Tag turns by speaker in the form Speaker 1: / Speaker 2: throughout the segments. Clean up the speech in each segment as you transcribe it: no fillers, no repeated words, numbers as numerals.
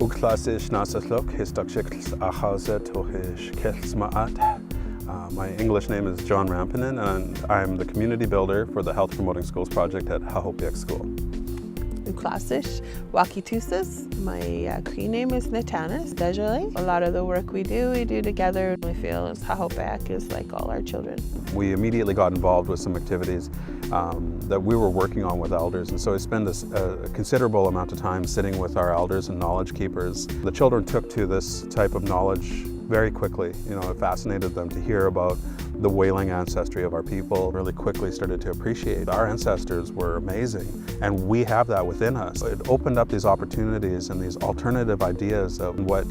Speaker 1: My English name is John Rampanen, and I'm the community builder for the Health Promoting Schools project at HPS School.
Speaker 2: Classish, Wakitusas. My Cree name is Natanis. A lot of the work we do together. We feel as HPS is like all our children.
Speaker 1: We immediately got involved with some activities that we were working on with elders, and so I spent a considerable amount of time sitting with our elders and knowledge keepers. The children took to this type of knowledge very quickly. It fascinated them to hear about the whaling ancestry of our people. Really quickly started to appreciate our ancestors were amazing, and we have that within us. It opened up these opportunities and these alternative ideas of what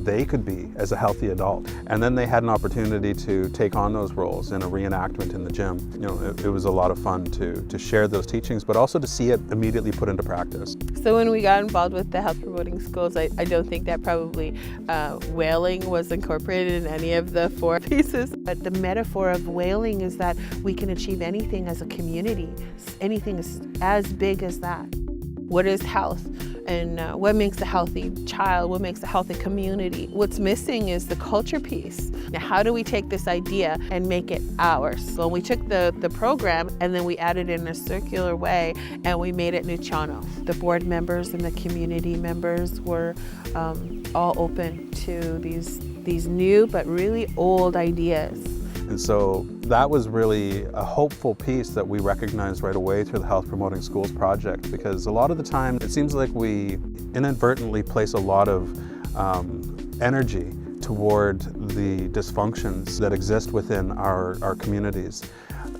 Speaker 1: they could be as a healthy adult. And then they had an opportunity to take on those roles in a reenactment in the gym. It was a lot of fun to share those teachings, but also to see it immediately put into practice.
Speaker 2: So when we got involved with the Health Promoting Schools, I don't think that probably whaling was incorporated in any of the 4 pieces. But the metaphor of whaling is that we can achieve anything as a community. Anything is as big as that. What is health? And what makes a healthy child? What makes a healthy community? What's missing is the culture piece. Now, how do we take this idea and make it ours? So we took the program and then we added it in a circular way and we made it Nuchano. The board members and the community members were all open to these new but really old ideas.
Speaker 1: And so that was really a hopeful piece that we recognized right away through the Health Promoting Schools project, because a lot of the time it seems like we inadvertently place a lot of energy toward the dysfunctions that exist within our communities.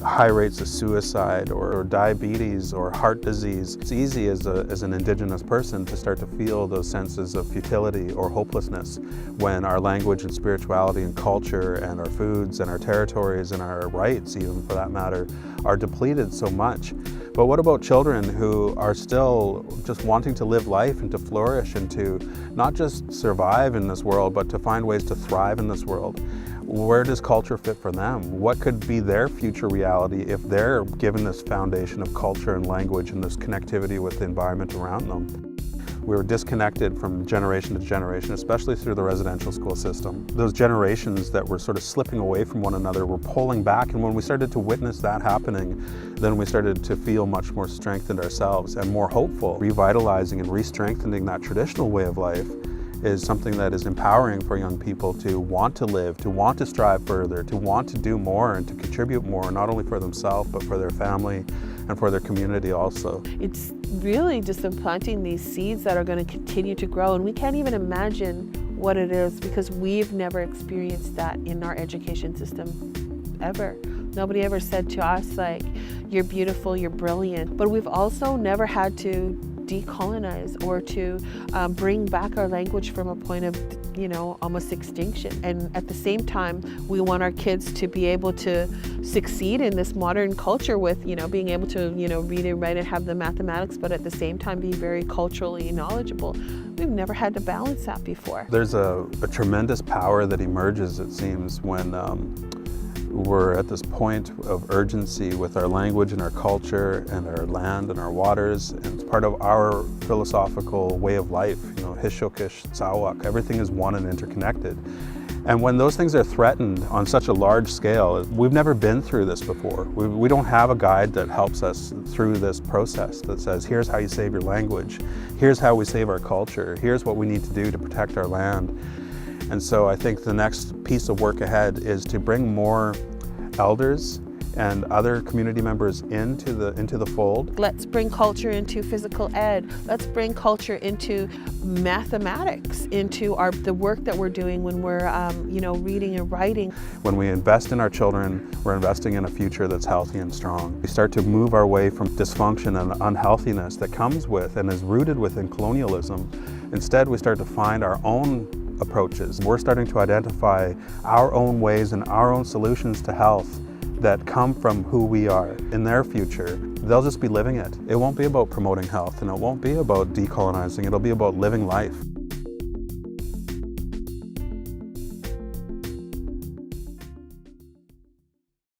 Speaker 1: High rates of suicide or diabetes or heart disease. It's easy as an Indigenous person to start to feel those senses of futility or hopelessness when our language and spirituality and culture and our foods and our territories and our rights, even for that matter, are depleted so much. But what about children who are still just wanting to live life and to flourish and to not just survive in this world, but to find ways to thrive in this world? Where does culture fit for them? What could be their future reality if they're given this foundation of culture and language and this connectivity with the environment around them? We were disconnected from generation to generation, especially through the residential school system. Those generations that were sort of slipping away from one another were pulling back, and when we started to witness that happening, then we started to feel much more strengthened ourselves and more hopeful. Revitalizing and re-strengthening that traditional way of life is something that is empowering for young people to want to live, to want to strive further, to want to do more and to contribute more, not only for themselves, but for their family and for their community also.
Speaker 2: It's really just implanting these seeds that are going to continue to grow, and we can't even imagine what it is because we've never experienced that in our education system ever. Nobody ever said to us, like, you're beautiful, you're brilliant, but we've also never had to decolonize or to bring back our language from a point of, almost extinction. And at the same time, we want our kids to be able to succeed in this modern culture with, being able to, read and write and have the mathematics, but at the same time be very culturally knowledgeable. We've never had to balance that before.
Speaker 1: There's a tremendous power that emerges, it seems, when we're at this point of urgency with our language and our culture and our land and our waters, and it's part of our philosophical way of life, Hishokish, Tsawak, everything is one and interconnected. And when those things are threatened on such a large scale, we've never been through this before. We don't have a guide that helps us through this process that says, here's how you save your language, here's how we save our culture, here's what we need to do to protect our land. And so I think the next piece of work ahead is to bring more elders and other community members into the fold.
Speaker 2: Let's bring culture into physical ed. Let's bring culture into mathematics, into the work that we're doing when we're reading and writing.
Speaker 1: When we invest in our children, we're investing in a future that's healthy and strong. We start to move our way from dysfunction and unhealthiness that comes with and is rooted within colonialism. Instead, we start to find our own approaches. We're starting to identify our own ways and our own solutions to health that come from who we are. In their future, they'll just be living it. It won't be about promoting health, and it won't be about decolonizing. It'll be about living life.